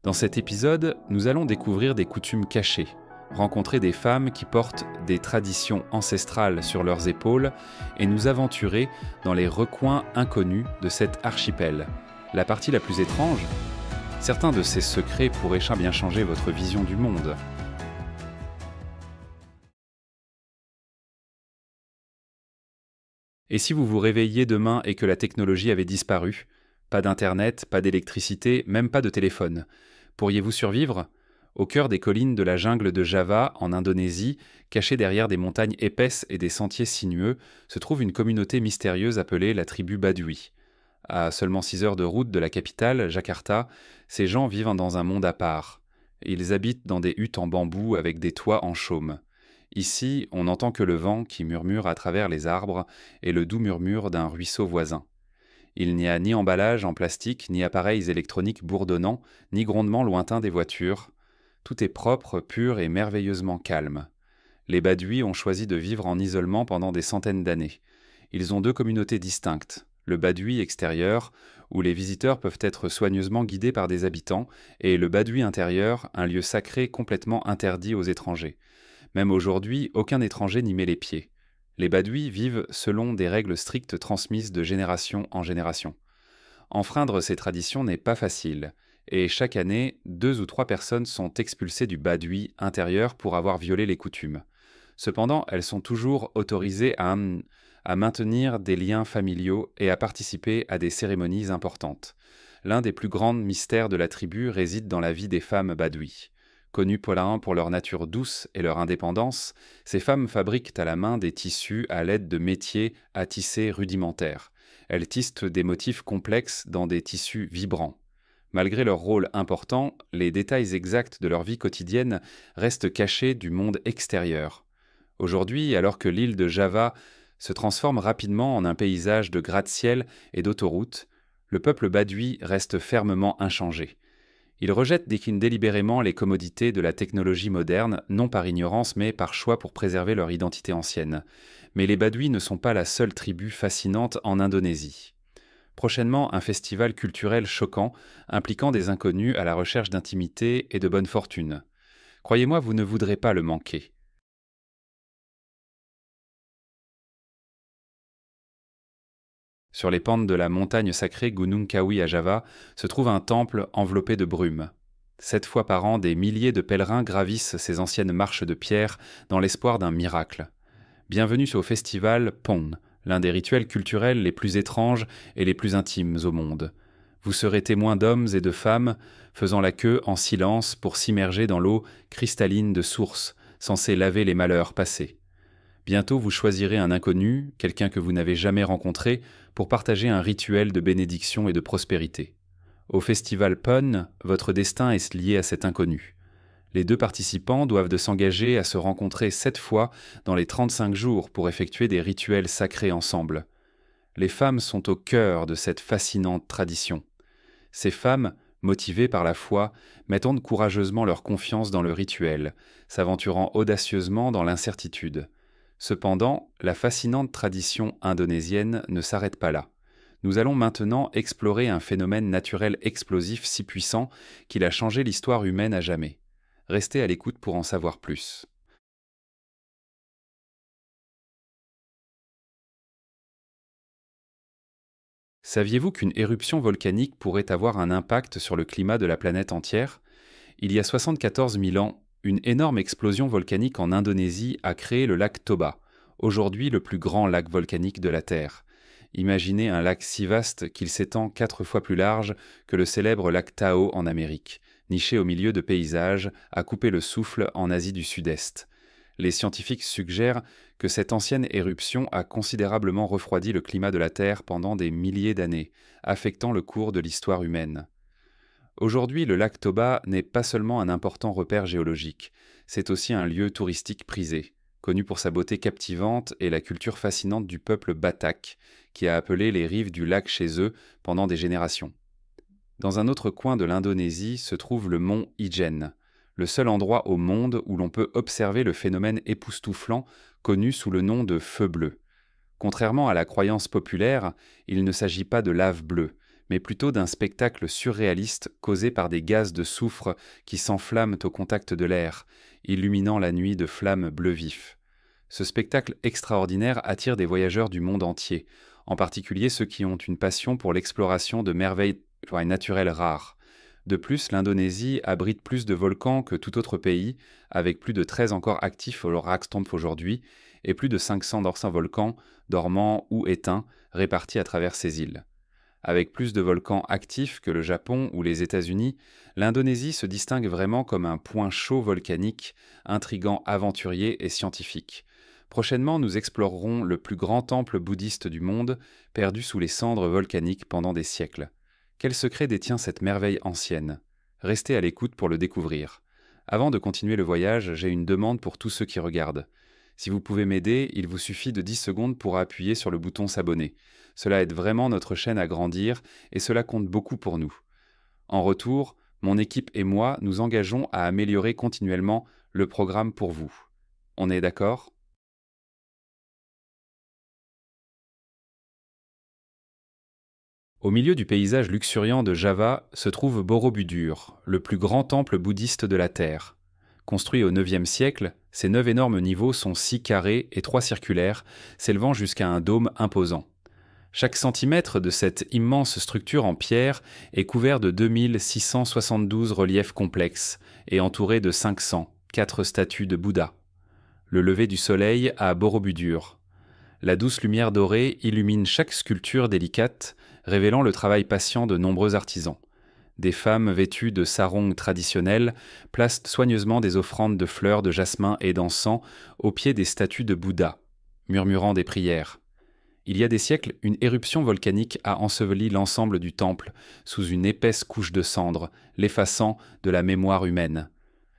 Dans cet épisode, nous allons découvrir des coutumes cachées, rencontrer des femmes qui portent des traditions ancestrales sur leurs épaules et nous aventurer dans les recoins inconnus de cet archipel. La partie la plus étrange, certains de ces secrets pourraient bien changer votre vision du monde. Et si vous vous réveilliez demain et que la technologie avait disparu? Pas d'internet, pas d'électricité, même pas de téléphone. Pourriez-vous survivre? Au cœur des collines de la jungle de Java, en Indonésie, cachée derrière des montagnes épaisses et des sentiers sinueux, se trouve une communauté mystérieuse appelée la tribu Baduy. À seulement 6 heures de route de la capitale, Jakarta, ces gens vivent dans un monde à part. Ils habitent dans des huttes en bambou avec des toits en chaume. Ici, on n'entend que le vent qui murmure à travers les arbres et le doux murmure d'un ruisseau voisin. Il n'y a ni emballage en plastique, ni appareils électroniques bourdonnants, ni grondements lointains des voitures. Tout est propre, pur et merveilleusement calme. Les Badouis ont choisi de vivre en isolement pendant des centaines d'années. Ils ont deux communautés distinctes. Le Badoui extérieur, où les visiteurs peuvent être soigneusement guidés par des habitants, et le Badoui intérieur, un lieu sacré complètement interdit aux étrangers. Même aujourd'hui, aucun étranger n'y met les pieds. Les Badouis vivent selon des règles strictes transmises de génération en génération. Enfreindre ces traditions n'est pas facile, et chaque année, 2 ou 3 personnes sont expulsées du Badoui intérieur pour avoir violé les coutumes. Cependant, elles sont toujours autorisées à maintenir des liens familiaux et à participer à des cérémonies importantes. L'un des plus grands mystères de la tribu réside dans la vie des femmes Badouis. Connues pour leur nature douce et leur indépendance, ces femmes fabriquent à la main des tissus à l'aide de métiers à tisser rudimentaires. Elles tissent des motifs complexes dans des tissus vibrants. Malgré leur rôle important, les détails exacts de leur vie quotidienne restent cachés du monde extérieur. Aujourd'hui, alors que l'île de Java se transforme rapidement en un paysage de gratte-ciel et d'autoroutes, le peuple Badoui reste fermement inchangé. Ils rejettent délibérément les commodités de la technologie moderne, non par ignorance mais par choix pour préserver leur identité ancienne. Mais les Badouis ne sont pas la seule tribu fascinante en Indonésie. Prochainement, un festival culturel choquant, impliquant des inconnus à la recherche d'intimité et de bonne fortune. Croyez-moi, vous ne voudrez pas le manquer. Sur les pentes de la montagne sacrée Gunung Kawi à Java se trouve un temple enveloppé de brume. 7 fois par an, des milliers de pèlerins gravissent ces anciennes marches de pierre dans l'espoir d'un miracle. Bienvenue au festival Pon, l'un des rituels culturels les plus étranges et les plus intimes au monde. Vous serez témoin d'hommes et de femmes faisant la queue en silence pour s'immerger dans l'eau cristalline de source, censée laver les malheurs passés. Bientôt vous choisirez un inconnu, quelqu'un que vous n'avez jamais rencontré, pour partager un rituel de bénédiction et de prospérité. Au festival Pon, votre destin est lié à cet inconnu. Les 2 participants doivent s'engager à se rencontrer 7 fois dans les 35 jours pour effectuer des rituels sacrés ensemble. Les femmes sont au cœur de cette fascinante tradition. Ces femmes, motivées par la foi, mettent courageusement leur confiance dans le rituel, s'aventurant audacieusement dans l'incertitude. Cependant, la fascinante tradition indonésienne ne s'arrête pas là. Nous allons maintenant explorer un phénomène naturel explosif si puissant qu'il a changé l'histoire humaine à jamais. Restez à l'écoute pour en savoir plus. Saviez-vous qu'une éruption volcanique pourrait avoir un impact sur le climat de la planète entière? Il y a 74 000 ans, une énorme explosion volcanique en Indonésie a créé le lac Toba, aujourd'hui le plus grand lac volcanique de la Terre. Imaginez un lac si vaste qu'il s'étend 4 fois plus large que le célèbre lac Tahoe en Amérique, niché au milieu de paysages, à couper le souffle en Asie du Sud-Est. Les scientifiques suggèrent que cette ancienne éruption a considérablement refroidi le climat de la Terre pendant des milliers d'années, affectant le cours de l'histoire humaine. Aujourd'hui, le lac Toba n'est pas seulement un important repère géologique, c'est aussi un lieu touristique prisé, connu pour sa beauté captivante et la culture fascinante du peuple Batak, qui a appelé les rives du lac chez eux pendant des générations. Dans un autre coin de l'Indonésie se trouve le mont Ijen, le seul endroit au monde où l'on peut observer le phénomène époustouflant connu sous le nom de feu bleu. Contrairement à la croyance populaire, il ne s'agit pas de lave bleue, mais plutôt d'un spectacle surréaliste causé par des gaz de soufre qui s'enflamment au contact de l'air, illuminant la nuit de flammes bleu vif. Ce spectacle extraordinaire attire des voyageurs du monde entier, en particulier ceux qui ont une passion pour l'exploration de merveilles naturelles rares. De plus, l'Indonésie abrite plus de volcans que tout autre pays, avec plus de 13 encore actifs au Rakstomp aujourd'hui, et plus de 500 d'anciens volcans, dormants ou éteints, répartis à travers ces îles. Avec plus de volcans actifs que le Japon ou les États-Unis, l'Indonésie se distingue vraiment comme un point chaud volcanique, intrigant, aventurier et scientifique. Prochainement, nous explorerons le plus grand temple bouddhiste du monde, perdu sous les cendres volcaniques pendant des siècles. Quel secret détient cette merveille ancienne? Restez à l'écoute pour le découvrir. Avant de continuer le voyage, j'ai une demande pour tous ceux qui regardent. Si vous pouvez m'aider, il vous suffit de 10 secondes pour appuyer sur le bouton s'abonner. Cela aide vraiment notre chaîne à grandir et cela compte beaucoup pour nous. En retour, mon équipe et moi nous engageons à améliorer continuellement le programme pour vous. On est d'accord ? Au milieu du paysage luxuriant de Java se trouve Borobudur, le plus grand temple bouddhiste de la Terre. Construit au IXe siècle, ces 9 énormes niveaux sont 6 carrés et 3 circulaires, s'élevant jusqu'à un dôme imposant. Chaque centimètre de cette immense structure en pierre est couvert de 2672 reliefs complexes et entouré de 504 statues de Bouddha. Le lever du soleil à Borobudur. La douce lumière dorée illumine chaque sculpture délicate, révélant le travail patient de nombreux artisans. Des femmes vêtues de sarongs traditionnels placent soigneusement des offrandes de fleurs de jasmin et d'encens au pied des statues de Bouddha, murmurant des prières. Il y a des siècles, une éruption volcanique a enseveli l'ensemble du temple sous une épaisse couche de cendres, l'effaçant de la mémoire humaine.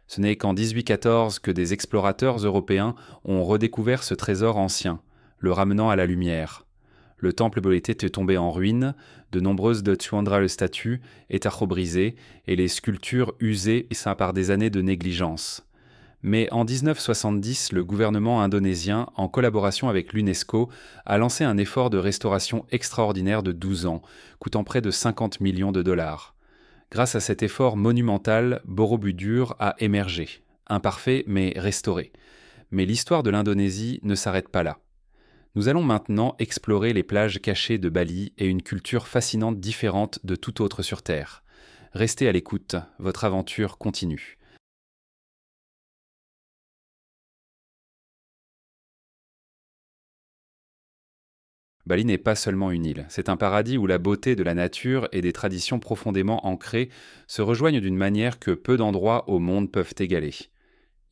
Ce n'est qu'en 1814 que des explorateurs européens ont redécouvert ce trésor ancien, le ramenant à la lumière. Le temple était tombé en ruine, de nombreuses de Tsuandra statues étaient brisées et les sculptures usées par des années de négligence. Mais en 1970, le gouvernement indonésien, en collaboration avec l'UNESCO, a lancé un effort de restauration extraordinaire de 12 ans, coûtant près de 50 millions de dollars. Grâce à cet effort monumental, Borobudur a émergé, imparfait mais restauré. Mais l'histoire de l'Indonésie ne s'arrête pas là. Nous allons maintenant explorer les plages cachées de Bali et une culture fascinante différente de toute autre sur Terre. Restez à l'écoute, votre aventure continue. Bali n'est pas seulement une île, c'est un paradis où la beauté de la nature et des traditions profondément ancrées se rejoignent d'une manière que peu d'endroits au monde peuvent égaler.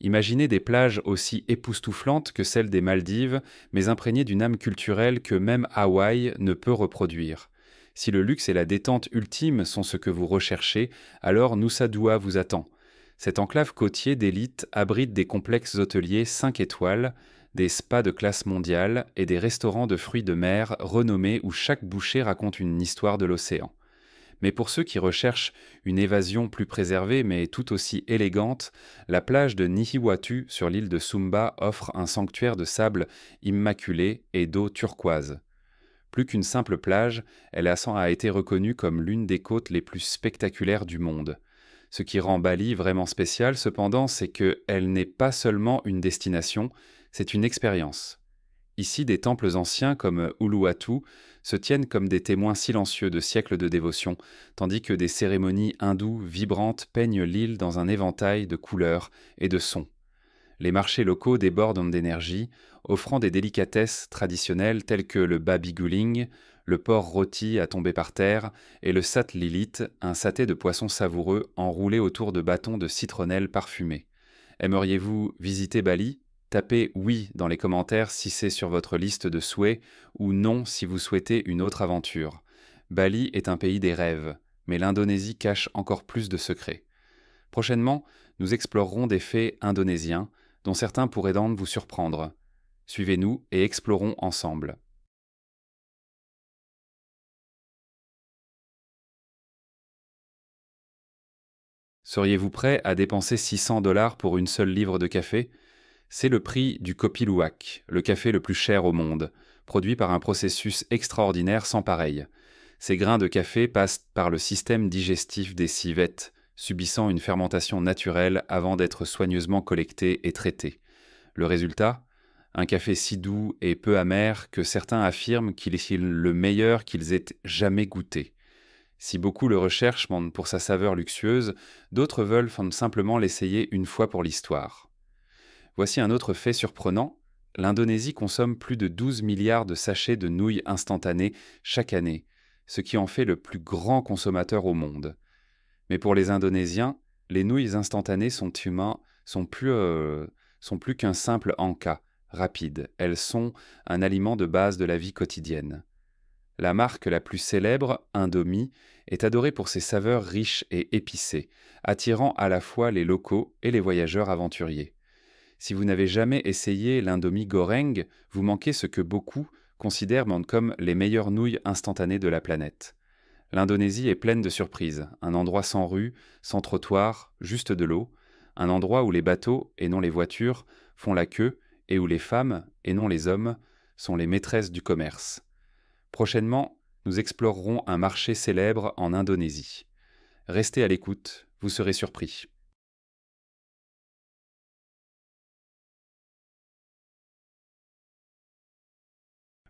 Imaginez des plages aussi époustouflantes que celles des Maldives, mais imprégnées d'une âme culturelle que même Hawaï ne peut reproduire. Si le luxe et la détente ultime sont ce que vous recherchez, alors Nusa Dua vous attend. Cette enclave côtier d'élite abrite des complexes hôteliers 5 étoiles, des spas de classe mondiale et des restaurants de fruits de mer renommés où chaque bouchée raconte une histoire de l'océan. Mais pour ceux qui recherchent une évasion plus préservée mais tout aussi élégante, la plage de Nihiwatu sur l'île de Sumba offre un sanctuaire de sable immaculé et d'eau turquoise. Plus qu'une simple plage, elle a été reconnue comme l'une des côtes les plus spectaculaires du monde. Ce qui rend Bali vraiment spéciale, cependant, c'est qu'elle n'est pas seulement une destination, c'est une expérience. Ici, des temples anciens comme Uluwatu se tiennent comme des témoins silencieux de siècles de dévotion, tandis que des cérémonies hindoues vibrantes peignent l'île dans un éventail de couleurs et de sons. Les marchés locaux débordent d'énergie, offrant des délicatesses traditionnelles telles que le babi guling, le porc rôti à tomber par terre, et le sat lilit, un saté de poisson savoureux enroulé autour de bâtons de citronnelle parfumés. Aimeriez-vous visiter Bali ? Tapez oui dans les commentaires si c'est sur votre liste de souhaits ou non si vous souhaitez une autre aventure. Bali est un pays des rêves, mais l'Indonésie cache encore plus de secrets. Prochainement, nous explorerons des faits indonésiens dont certains pourraient vous surprendre. Suivez-nous et explorons ensemble. Seriez-vous prêt à dépenser 600 dollars pour une seule livre de café ? C'est le prix du Kopi Luwak, le café le plus cher au monde, produit par un processus extraordinaire sans pareil. Ces grains de café passent par le système digestif des civettes, subissant une fermentation naturelle avant d'être soigneusement collectés et traités. Le résultat? Un café si doux et peu amer que certains affirment qu'il est le meilleur qu'ils aient jamais goûté. Si beaucoup le recherchent pour sa saveur luxueuse, d'autres veulent simplement l'essayer une fois pour l'histoire. Voici un autre fait surprenant. L'Indonésie consomme plus de 12 milliards de sachets de nouilles instantanées chaque année, ce qui en fait le plus grand consommateur au monde. Mais pour les Indonésiens, les nouilles instantanées sont plus qu'un simple encas rapide. Elles sont un aliment de base de la vie quotidienne. La marque la plus célèbre, Indomie, est adorée pour ses saveurs riches et épicées, attirant à la fois les locaux et les voyageurs aventuriers. Si vous n'avez jamais essayé l'Indomie Goreng, vous manquez ce que beaucoup considèrent comme les meilleures nouilles instantanées de la planète. L'Indonésie est pleine de surprises, un endroit sans rue, sans trottoir, juste de l'eau, un endroit où les bateaux, et non les voitures, font la queue, et où les femmes, et non les hommes, sont les maîtresses du commerce. Prochainement, nous explorerons un marché célèbre en Indonésie. Restez à l'écoute, vous serez surpris.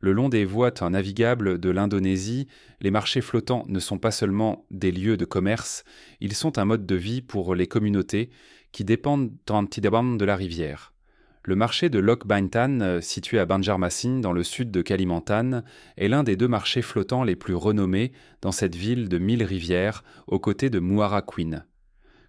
Le long des voies navigables de l'Indonésie, les marchés flottants ne sont pas seulement des lieux de commerce, ils sont un mode de vie pour les communautés qui dépendent de la rivière. Le marché de Lok Bintan, situé à Banjarmasin dans le sud de Kalimantan, est l'un des 2 marchés flottants les plus renommés dans cette ville de 1000 rivières, aux côtés de Muara Queen.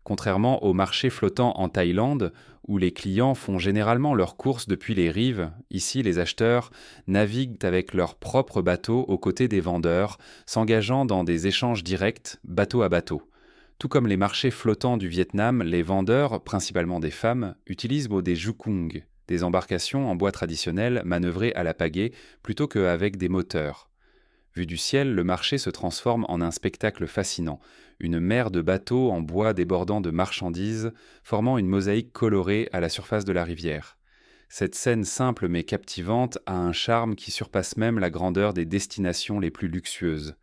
Contrairement aux marchés flottants en Thaïlande, où les clients font généralement leurs courses depuis les rives, ici les acheteurs naviguent avec leurs propres bateaux aux côtés des vendeurs, s'engageant dans des échanges directs, bateau à bateau. Tout comme les marchés flottants du Vietnam, les vendeurs, principalement des femmes, utilisent des jukung, des embarcations en bois traditionnel manœuvrées à la pagaie plutôt qu'avec des moteurs. Vu du ciel, le marché se transforme en un spectacle fascinant, une mer de bateaux en bois débordant de marchandises, formant une mosaïque colorée à la surface de la rivière. Cette scène simple mais captivante a un charme qui surpasse même la grandeur des destinations les plus luxueuses.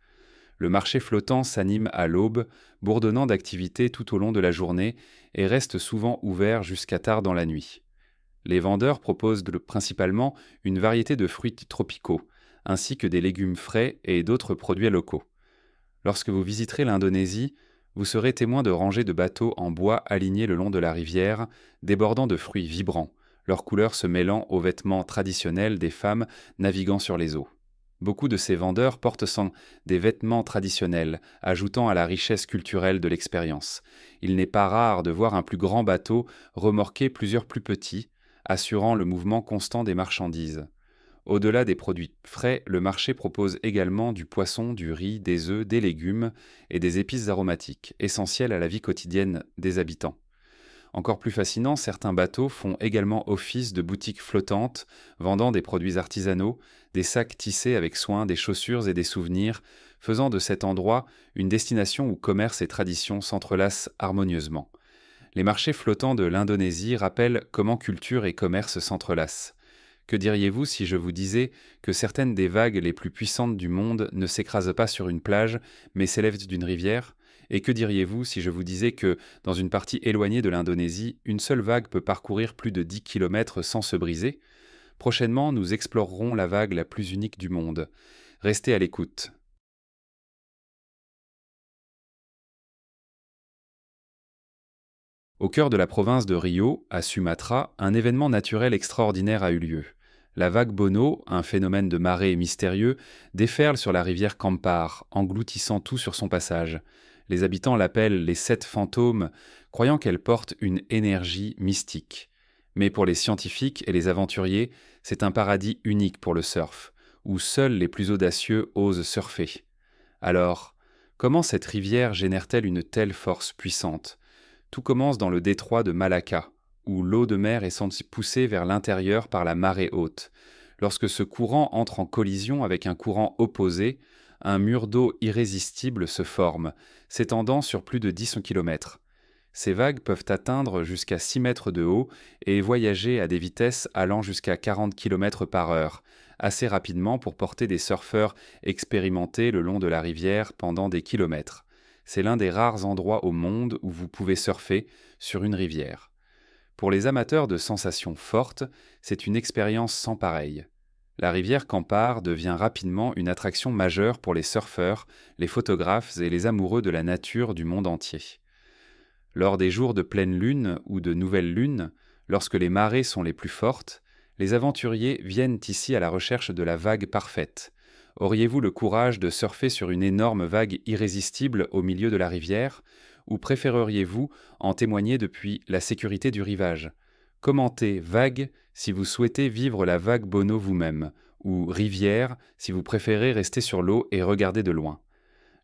Le marché flottant s'anime à l'aube, bourdonnant d'activités tout au long de la journée et reste souvent ouvert jusqu'à tard dans la nuit. Les vendeurs proposent principalement une variété de fruits tropicaux, ainsi que des légumes frais et d'autres produits locaux. Lorsque vous visiterez l'Indonésie, vous serez témoin de rangées de bateaux en bois alignés le long de la rivière, débordant de fruits vibrants, leurs couleurs se mêlant aux vêtements traditionnels des femmes naviguant sur les eaux. Beaucoup de ces vendeurs portent des vêtements traditionnels, ajoutant à la richesse culturelle de l'expérience. Il n'est pas rare de voir un plus grand bateau remorquer plusieurs plus petits, assurant le mouvement constant des marchandises. Au-delà des produits frais, le marché propose également du poisson, du riz, des œufs, des légumes et des épices aromatiques, essentielles à la vie quotidienne des habitants. Encore plus fascinant, certains bateaux font également office de boutiques flottantes, vendant des produits artisanaux, des sacs tissés avec soin, des chaussures et des souvenirs, faisant de cet endroit une destination où commerce et tradition s'entrelacent harmonieusement. Les marchés flottants de l'Indonésie rappellent comment culture et commerce s'entrelacent. Que diriez-vous si je vous disais que certaines des vagues les plus puissantes du monde ne s'écrasent pas sur une plage, mais s'élèvent d'une rivière? Et que diriez-vous si je vous disais que, dans une partie éloignée de l'Indonésie, une seule vague peut parcourir plus de 10 kilomètres sans se briser? Prochainement, nous explorerons la vague la plus unique du monde. Restez à l'écoute. Au cœur de la province de Rio, à Sumatra, un événement naturel extraordinaire a eu lieu. La vague Bono, un phénomène de marée mystérieux, déferle sur la rivière Kampar, engloutissant tout sur son passage. Les habitants l'appellent les 7 fantômes, croyant qu'elle porte une énergie mystique. Mais pour les scientifiques et les aventuriers, c'est un paradis unique pour le surf, où seuls les plus audacieux osent surfer. Alors, comment cette rivière génère-t-elle une telle force puissante? Tout commence dans le détroit de Malacca, où l'eau de mer est censée pousser vers l'intérieur par la marée haute. Lorsque ce courant entre en collision avec un courant opposé, un mur d'eau irrésistible se forme, s'étendant sur plus de 10 kilomètres. Ces vagues peuvent atteindre jusqu'à 6 mètres de haut et voyager à des vitesses allant jusqu'à 40 km par heure, assez rapidement pour porter des surfeurs expérimentés le long de la rivière pendant des kilomètres. C'est l'un des rares endroits au monde où vous pouvez surfer sur une rivière. Pour les amateurs de sensations fortes, c'est une expérience sans pareille. La rivière Kampar devient rapidement une attraction majeure pour les surfeurs, les photographes et les amoureux de la nature du monde entier. Lors des jours de pleine lune ou de nouvelle lune, lorsque les marées sont les plus fortes, les aventuriers viennent ici à la recherche de la vague parfaite. Auriez-vous le courage de surfer sur une énorme vague irrésistible au milieu de la rivière, ou préféreriez-vous en témoigner depuis la sécurité du rivage? Commentez vague si vous souhaitez vivre la vague Bono vous-même, ou rivière si vous préférez rester sur l'eau et regarder de loin.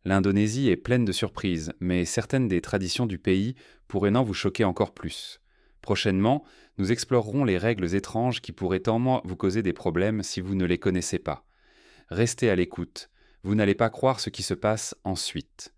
L'Indonésie est pleine de surprises, mais certaines des traditions du pays pourraient n'en vous choquer encore plus. Prochainement, nous explorerons les règles étranges qui pourraient tellement vous causer des problèmes si vous ne les connaissez pas. Restez à l'écoute, vous n'allez pas croire ce qui se passe ensuite.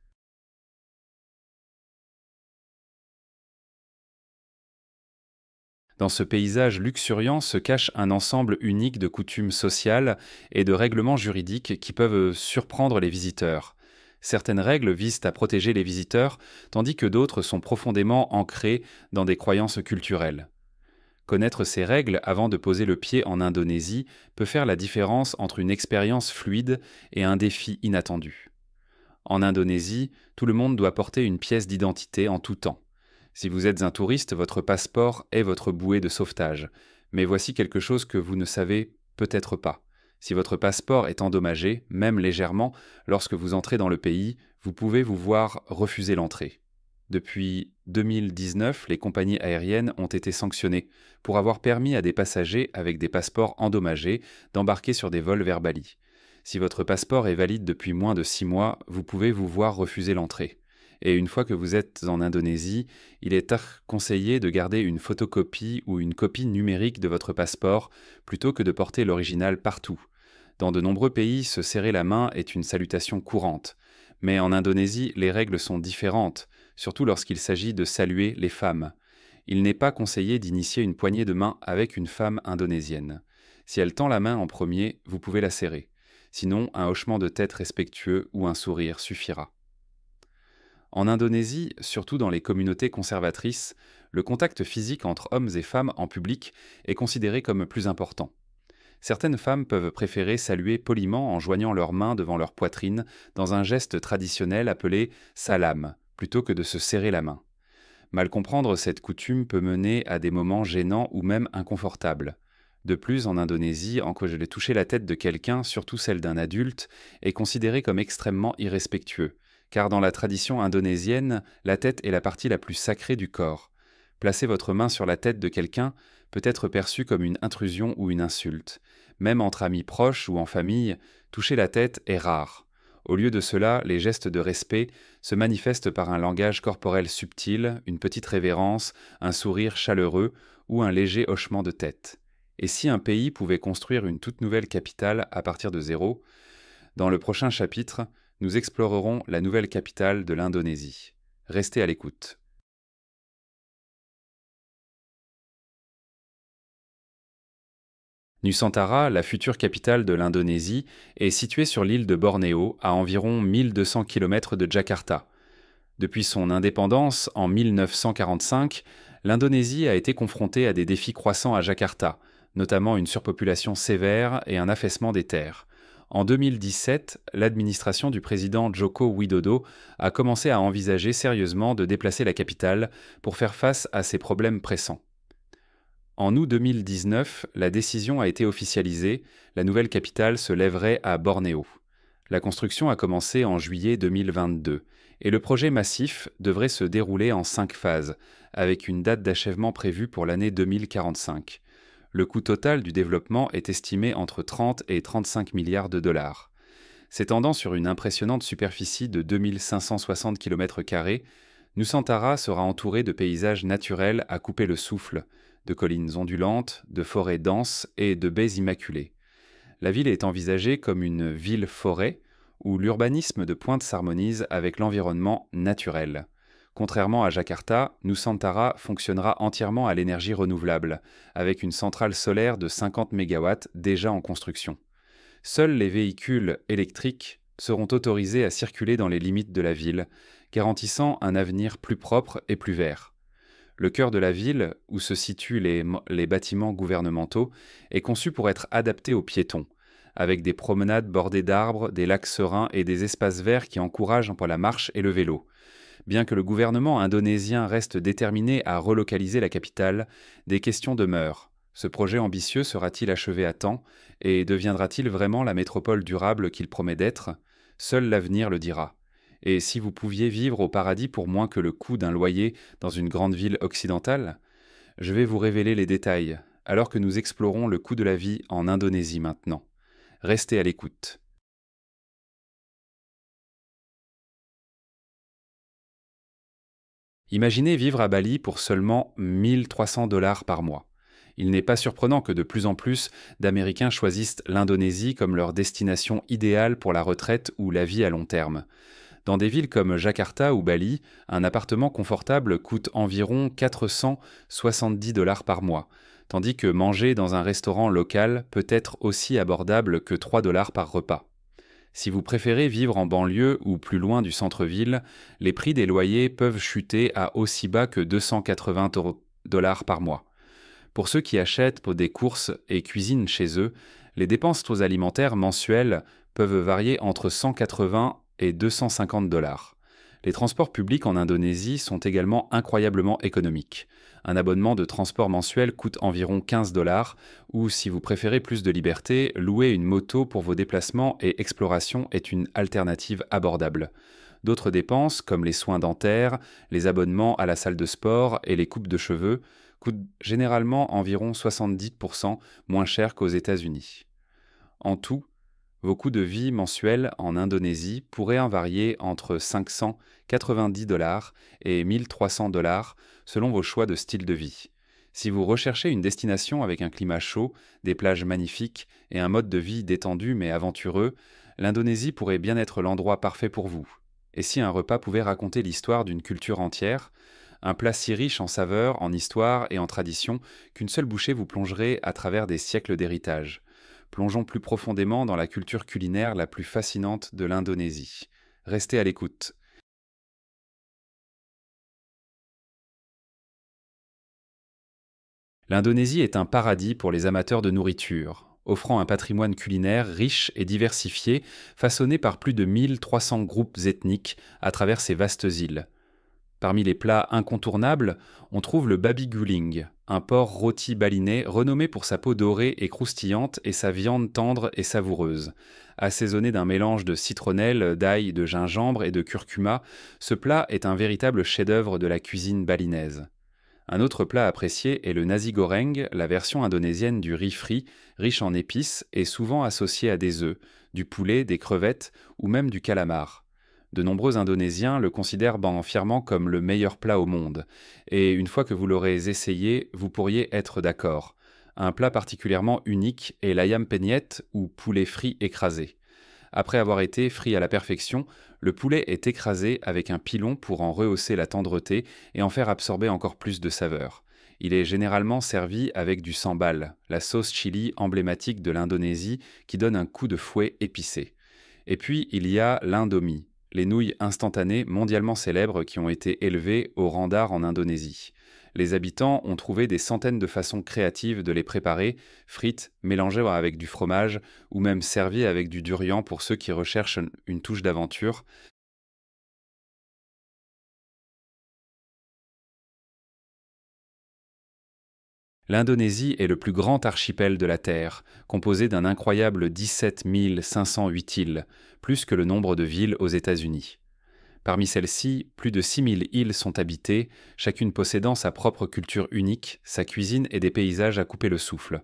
Dans ce paysage luxuriant se cache un ensemble unique de coutumes sociales et de règlements juridiques qui peuvent surprendre les visiteurs. Certaines règles visent à protéger les visiteurs, tandis que d'autres sont profondément ancrées dans des croyances culturelles. Connaître ces règles avant de poser le pied en Indonésie peut faire la différence entre une expérience fluide et un défi inattendu. En Indonésie, tout le monde doit porter une pièce d'identité en tout temps. Si vous êtes un touriste, votre passeport est votre bouée de sauvetage. Mais voici quelque chose que vous ne savez peut-être pas. Si votre passeport est endommagé, même légèrement, lorsque vous entrez dans le pays, vous pouvez vous voir refuser l'entrée. Depuis 2019, les compagnies aériennes ont été sanctionnées pour avoir permis à des passagers avec des passeports endommagés d'embarquer sur des vols vers Bali. Si votre passeport est valide depuis moins de 6 mois, vous pouvez vous voir refuser l'entrée. Et une fois que vous êtes en Indonésie, il est conseillé de garder une photocopie ou une copie numérique de votre passeport plutôt que de porter l'original partout. Dans de nombreux pays, se serrer la main est une salutation courante. Mais en Indonésie, les règles sont différentes, surtout lorsqu'il s'agit de saluer les femmes. Il n'est pas conseillé d'initier une poignée de main avec une femme indonésienne. Si elle tend la main en premier, vous pouvez la serrer. Sinon, un hochement de tête respectueux ou un sourire suffira. En Indonésie, surtout dans les communautés conservatrices, le contact physique entre hommes et femmes en public est considéré comme plus important. Certaines femmes peuvent préférer saluer poliment en joignant leurs mains devant leur poitrine dans un geste traditionnel appelé salam, plutôt que de se serrer la main. Mal comprendre cette coutume peut mener à des moments gênants ou même inconfortables. De plus, en Indonésie, toucher la tête de quelqu'un, surtout celle d'un adulte, est considéré comme extrêmement irrespectueux, car dans la tradition indonésienne, la tête est la partie la plus sacrée du corps. Placer votre main sur la tête de quelqu'un peut être perçu comme une intrusion ou une insulte. Même entre amis proches ou en famille, toucher la tête est rare. Au lieu de cela, les gestes de respect se manifestent par un langage corporel subtil, une petite révérence, un sourire chaleureux ou un léger hochement de tête. Et si un pays pouvait construire une toute nouvelle capitale à partir de zéro? Dans le prochain chapitre, nous explorerons la nouvelle capitale de l'Indonésie. Restez à l'écoute. Nusantara, la future capitale de l'Indonésie, est située sur l'île de Bornéo, à environ 1200 km de Jakarta. Depuis son indépendance en 1945, l'Indonésie a été confrontée à des défis croissants à Jakarta, notamment une surpopulation sévère et un affaissement des terres. En 2017, l'administration du président Joko Widodo a commencé à envisager sérieusement de déplacer la capitale pour faire face à ces problèmes pressants. En août 2019, la décision a été officialisée, la nouvelle capitale se lèverait à Bornéo. La construction a commencé en juillet 2022 et le projet massif devrait se dérouler en 5 phases, avec une date d'achèvement prévue pour l'année 2045. Le coût total du développement est estimé entre 30 et 35 milliards de dollars. S'étendant sur une impressionnante superficie de 2560 km², Nusantara sera entouré de paysages naturels à couper le souffle, de collines ondulantes, de forêts denses et de baies immaculées. La ville est envisagée comme une ville-forêt où l'urbanisme de pointe s'harmonise avec l'environnement naturel. Contrairement à Jakarta, Nusantara fonctionnera entièrement à l'énergie renouvelable, avec une centrale solaire de 50 MW déjà en construction. Seuls les véhicules électriques seront autorisés à circuler dans les limites de la ville, garantissant un avenir plus propre et plus vert. Le cœur de la ville, où se situent les bâtiments gouvernementaux, est conçu pour être adapté aux piétons, avec des promenades bordées d'arbres, des lacs sereins et des espaces verts qui encouragent la marche et le vélo. Bien que le gouvernement indonésien reste déterminé à relocaliser la capitale, des questions demeurent. Ce projet ambitieux sera-t-il achevé à temps et deviendra-t-il vraiment la métropole durable qu'il promet d'être? Seul l'avenir le dira. Et si vous pouviez vivre au paradis pour moins que le coût d'un loyer dans une grande ville occidentale? Je vais vous révéler les détails, alors que nous explorons le coût de la vie en Indonésie maintenant. Restez à l'écoute. Imaginez vivre à Bali pour seulement 1 300 $ par mois. Il n'est pas surprenant que de plus en plus d'Américains choisissent l'Indonésie comme leur destination idéale pour la retraite ou la vie à long terme. Dans des villes comme Jakarta ou Bali, un appartement confortable coûte environ 470 $ par mois, tandis que manger dans un restaurant local peut être aussi abordable que 3 $ par repas. Si vous préférez vivre en banlieue ou plus loin du centre-ville, les prix des loyers peuvent chuter à aussi bas que 280 $ par mois. Pour ceux qui achètent pour des courses et cuisinent chez eux, les dépenses alimentaires mensuelles peuvent varier entre 180 et 250 $. Les transports publics en Indonésie sont également incroyablement économiques. Un abonnement de transport mensuel coûte environ 15 $, ou si vous préférez plus de liberté, louer une moto pour vos déplacements et explorations est une alternative abordable. D'autres dépenses, comme les soins dentaires, les abonnements à la salle de sport et les coupes de cheveux, coûtent généralement environ 70% moins cher qu'aux États-Unis. En tout, vos coûts de vie mensuels en Indonésie pourraient varier entre 590 $ et 1 300 $ selon vos choix de style de vie. Si vous recherchez une destination avec un climat chaud, des plages magnifiques et un mode de vie détendu mais aventureux, l'Indonésie pourrait bien être l'endroit parfait pour vous. Et si un repas pouvait raconter l'histoire d'une culture entière, un plat si riche en saveurs, en histoire et en tradition qu'une seule bouchée vous plongerait à travers des siècles d'héritage. Plongeons plus profondément dans la culture culinaire la plus fascinante de l'Indonésie. Restez à l'écoute. L'Indonésie est un paradis pour les amateurs de nourriture, offrant un patrimoine culinaire riche et diversifié, façonné par plus de 1300 groupes ethniques à travers ces vastes îles. Parmi les plats incontournables, on trouve le babi guling, un porc rôti balinais renommé pour sa peau dorée et croustillante et sa viande tendre et savoureuse. Assaisonné d'un mélange de citronnelle, d'ail, de gingembre et de curcuma, ce plat est un véritable chef-d'œuvre de la cuisine balinaise. Un autre plat apprécié est le nasi goreng, la version indonésienne du riz frit, riche en épices et souvent associé à des œufs, du poulet, des crevettes ou même du calamar. De nombreux Indonésiens le considèrent fièrement comme le meilleur plat au monde, et une fois que vous l'aurez essayé, vous pourriez être d'accord. Un plat particulièrement unique est l'ayam penyet ou poulet frit écrasé. Après avoir été frit à la perfection, le poulet est écrasé avec un pilon pour en rehausser la tendreté et en faire absorber encore plus de saveur. Il est généralement servi avec du sambal, la sauce chili emblématique de l'Indonésie qui donne un coup de fouet épicé. Et puis il y a l'indomie, les nouilles instantanées mondialement célèbres qui ont été élevées au rang d'art en Indonésie. Les habitants ont trouvé des centaines de façons créatives de les préparer, frites, mélangées avec du fromage ou même servies avec du durian pour ceux qui recherchent une touche d'aventure. L'Indonésie est le plus grand archipel de la Terre, composé d'un incroyable 17 508 îles, plus que le nombre de villes aux États-Unis. Parmi celles-ci, plus de 6000 îles sont habitées, chacune possédant sa propre culture unique, sa cuisine et des paysages à couper le souffle.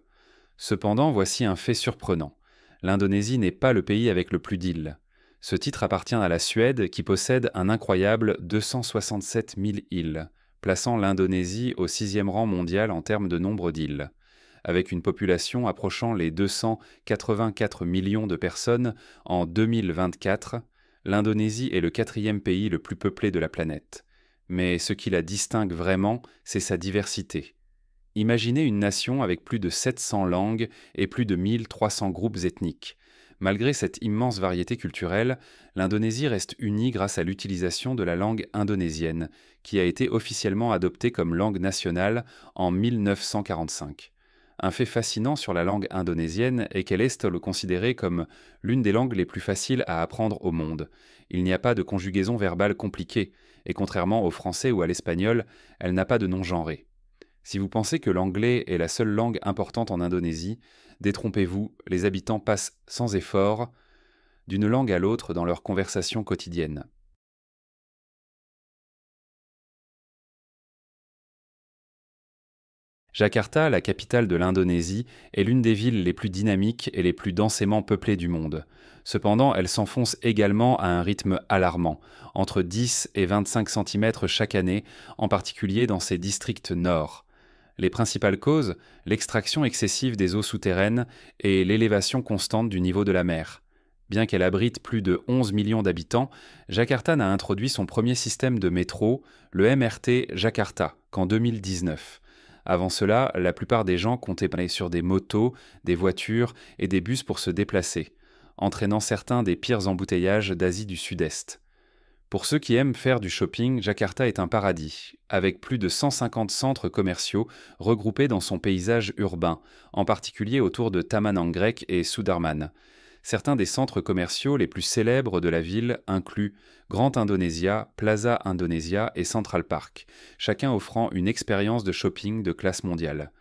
Cependant, voici un fait surprenant. L'Indonésie n'est pas le pays avec le plus d'îles. Ce titre appartient à la Suède qui possède un incroyable 267 000 îles, plaçant l'Indonésie au 6e rang mondial en termes de nombre d'îles. Avec une population approchant les 284 millions de personnes en 2024, l'Indonésie est le 4e pays le plus peuplé de la planète. Mais ce qui la distingue vraiment, c'est sa diversité. Imaginez une nation avec plus de 700 langues et plus de 1300 groupes ethniques. Malgré cette immense variété culturelle, l'Indonésie reste unie grâce à l'utilisation de la langue indonésienne, qui a été officiellement adoptée comme langue nationale en 1945. Un fait fascinant sur la langue indonésienne est qu'elle est considérée comme l'une des langues les plus faciles à apprendre au monde. Il n'y a pas de conjugaison verbale compliquée, et contrairement au français ou à l'espagnol, elle n'a pas de nom genré. Si vous pensez que l'anglais est la seule langue importante en Indonésie, détrompez-vous, les habitants passent sans effort d'une langue à l'autre dans leur conversation quotidienne. Jakarta, la capitale de l'Indonésie, est l'une des villes les plus dynamiques et les plus densément peuplées du monde. Cependant, elle s'enfonce également à un rythme alarmant, entre 10 et 25 cm chaque année, en particulier dans ses districts nord. Les principales causes, l'extraction excessive des eaux souterraines et l'élévation constante du niveau de la mer. Bien qu'elle abrite plus de 11 millions d'habitants, Jakarta n'a introduit son premier système de métro, le MRT Jakarta, qu'en 2019. Avant cela, la plupart des gens comptaient aller sur des motos, des voitures et des bus pour se déplacer, entraînant certains des pires embouteillages d'Asie du Sud-Est. Pour ceux qui aiment faire du shopping, Jakarta est un paradis, avec plus de 150 centres commerciaux regroupés dans son paysage urbain, en particulier autour de Taman Anggrek et Sudirman. Certains des centres commerciaux les plus célèbres de la ville incluent Grand Indonesia, Plaza Indonesia et Central Park, chacun offrant une expérience de shopping de classe mondiale.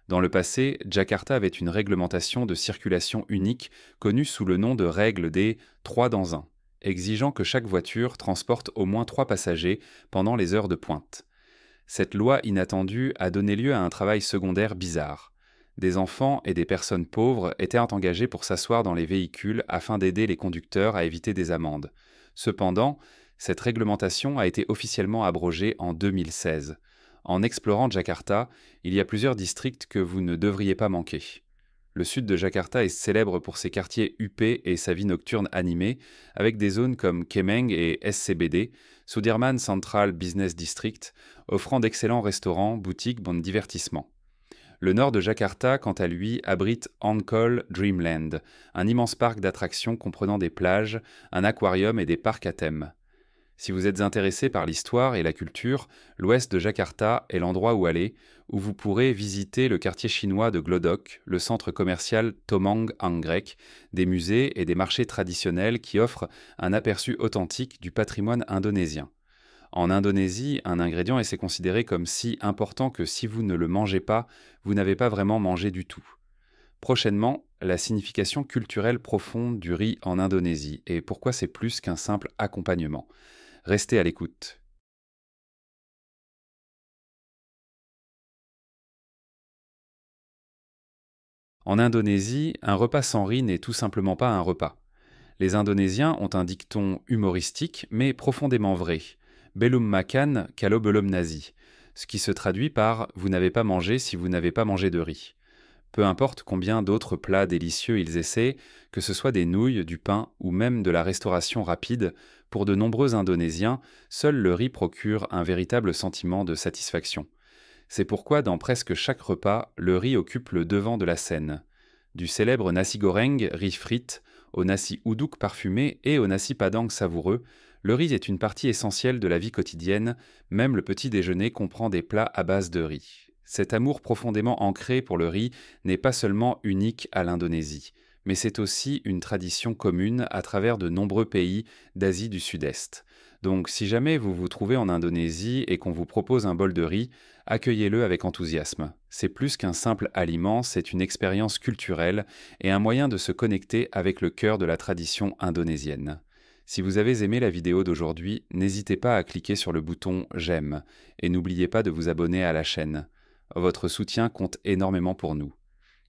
Dans le passé, Jakarta avait une réglementation de circulation unique connue sous le nom de règle des 3 dans 1, exigeant que chaque voiture transporte au moins 3 passagers pendant les heures de pointe. Cette loi inattendue a donné lieu à un travail secondaire bizarre. Des enfants et des personnes pauvres étaient engagés pour s'asseoir dans les véhicules afin d'aider les conducteurs à éviter des amendes. Cependant, cette réglementation a été officiellement abrogée en 2016. En explorant Jakarta, il y a plusieurs districts que vous ne devriez pas manquer. Le sud de Jakarta est célèbre pour ses quartiers huppés et sa vie nocturne animée, avec des zones comme Kemeng et SCBD, Sudirman Central Business District, offrant d'excellents restaurants, boutiques, bandes de divertissement. Le nord de Jakarta, quant à lui, abrite Ancol Dreamland, un immense parc d'attractions comprenant des plages, un aquarium et des parcs à thème. Si vous êtes intéressé par l'histoire et la culture, l'ouest de Jakarta est l'endroit où aller, où vous pourrez visiter le quartier chinois de Glodok, le centre commercial Tomang Anggrek, des musées et des marchés traditionnels qui offrent un aperçu authentique du patrimoine indonésien. En Indonésie, un ingrédient est considéré comme si important que si vous ne le mangez pas, vous n'avez pas vraiment mangé du tout. Prochainement, la signification culturelle profonde du riz en Indonésie et pourquoi c'est plus qu'un simple accompagnement. Restez à l'écoute. En Indonésie, un repas sans riz n'est tout simplement pas un repas. Les Indonésiens ont un dicton humoristique mais profondément vrai. Belum makan kalau belum nasi, ce qui se traduit par « vous n'avez pas mangé si vous n'avez pas mangé de riz ». Peu importe combien d'autres plats délicieux ils essaient, que ce soit des nouilles, du pain ou même de la restauration rapide, pour de nombreux Indonésiens, seul le riz procure un véritable sentiment de satisfaction. C'est pourquoi dans presque chaque repas, le riz occupe le devant de la scène. Du célèbre nasi goreng, riz frites, au nasi uduk parfumé et au nasi padang savoureux, le riz est une partie essentielle de la vie quotidienne, même le petit déjeuner comprend des plats à base de riz. Cet amour profondément ancré pour le riz n'est pas seulement unique à l'Indonésie, mais c'est aussi une tradition commune à travers de nombreux pays d'Asie du Sud-Est. Donc si jamais vous vous trouvez en Indonésie et qu'on vous propose un bol de riz, accueillez-le avec enthousiasme. C'est plus qu'un simple aliment, c'est une expérience culturelle et un moyen de se connecter avec le cœur de la tradition indonésienne. Si vous avez aimé la vidéo d'aujourd'hui, n'hésitez pas à cliquer sur le bouton « J'aime » et n'oubliez pas de vous abonner à la chaîne. Votre soutien compte énormément pour nous.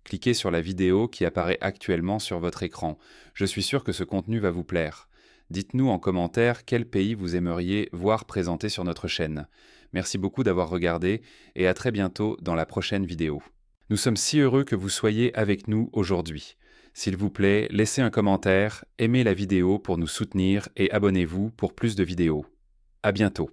Cliquez sur la vidéo qui apparaît actuellement sur votre écran. Je suis sûr que ce contenu va vous plaire. Dites-nous en commentaire quel pays vous aimeriez voir présenté sur notre chaîne. Merci beaucoup d'avoir regardé et à très bientôt dans la prochaine vidéo. Nous sommes si heureux que vous soyez avec nous aujourd'hui. S'il vous plaît, laissez un commentaire, aimez la vidéo pour nous soutenir et abonnez-vous pour plus de vidéos. À bientôt.